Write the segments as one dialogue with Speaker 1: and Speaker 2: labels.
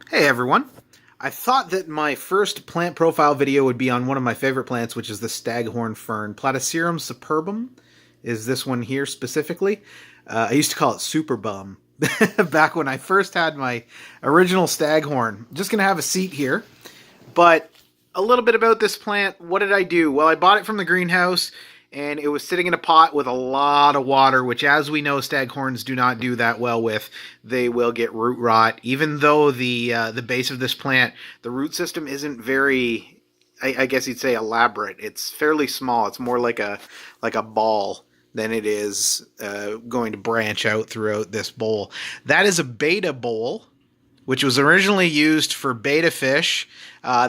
Speaker 1: Hey everyone. I thought that my first plant profile video would be on one of my favorite plants, which is the staghorn fern. Platycerum superbum is this one here specifically. I used to call it super bum back when I first had my original staghorn. Just going to have a seat here. But a little bit about this plant. What did I do? Well, I bought it from the greenhouse and it was sitting in a pot with a lot of water, which, as we know, staghorns do not do that well with. They will get root rot. Even though the base of this plant, the root system isn't very, I guess you'd say, elaborate. It's fairly small. It's more like a ball than it is going to branch out throughout this bowl. That is a beta bowl, which was originally used for betta fish.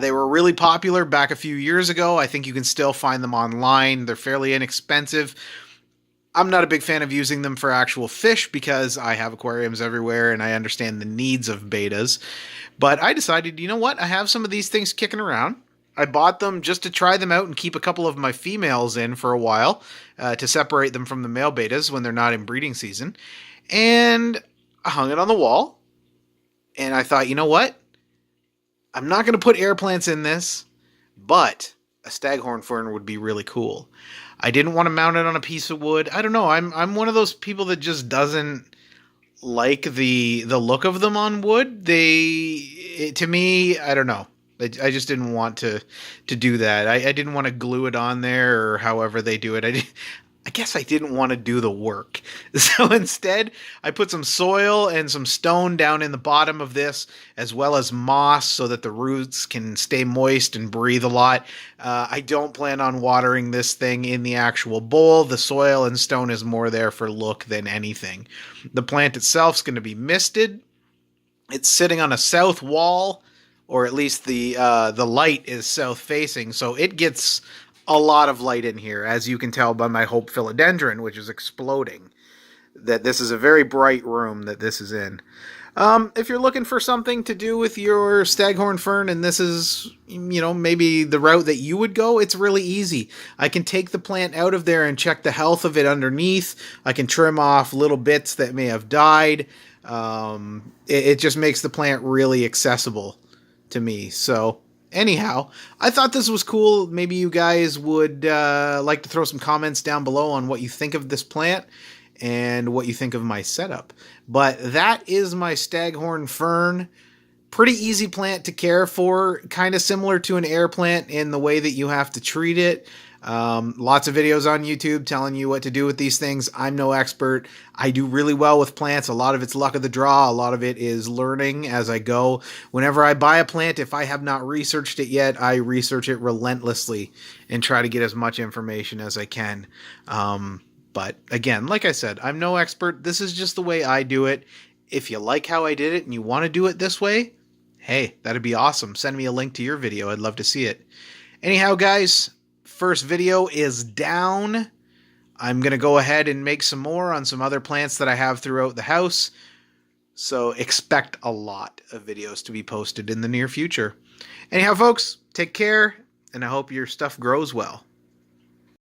Speaker 1: They were really popular back a few years ago. I think you can still find them online. They're fairly inexpensive. I'm not a big fan of using them for actual fish because I have aquariums everywhere and I understand the needs of betas. But I decided, you know what? I have some of these things kicking around. I bought them just to try them out and keep a couple of my females in for a while to separate them from the male betas when they're not in breeding season. And I hung it on the wall. And I thought, you know what? I'm not going to put air plants in this, but a staghorn fern would be really cool. I didn't want to mount it on a piece of wood. I don't know. I'm one of those people that just doesn't like the look of them on wood. To me, I don't know. I just didn't want to do that. I didn't want to glue it on there or however they do it. I guess I didn't want to do the work. So instead, I put some soil and some stone down in the bottom of this, as well as moss so that the roots can stay moist and breathe a lot. I don't plan on watering this thing in the actual bowl. The soil and stone is more there for look than anything. The plant itself is going to be misted. It's sitting on a south wall, or at least the light is south facing, so it gets a lot of light in here, as you can tell by my Hope philodendron, which is exploding. That this is a very bright room that this is in. If you're looking for something to do with your staghorn fern, and this is, maybe the route that you would go, it's really easy. I can take the plant out of there and check the health of it underneath. I can trim off little bits that may have died. It just makes the plant really accessible to me. So anyhow, I thought this was cool. Maybe you guys would like to throw some comments down below on what you think of this plant and what you think of my setup. But that is my staghorn fern. Pretty easy plant to care for, kind of similar to an air plant in the way that you have to treat it. Lots of videos on YouTube telling you what to do with these things. I'm no expert. I do really well with plants. A lot of it's luck of the draw. A lot of it is learning as I go. Whenever I buy a plant, if I have not researched it yet, I research it relentlessly and try to get as much information as I can. But again, like I said, I'm no expert. This is just the way I do it. If you like how I did it and you want to do it this way, hey, that'd be awesome. Send me a link to your video. I'd love to see it. Anyhow, guys, first video is down. I'm going to go ahead and make some more on some other plants that I have throughout the house. So expect a lot of videos to be posted in the near future. Anyhow, folks, take care, and I hope your stuff grows well.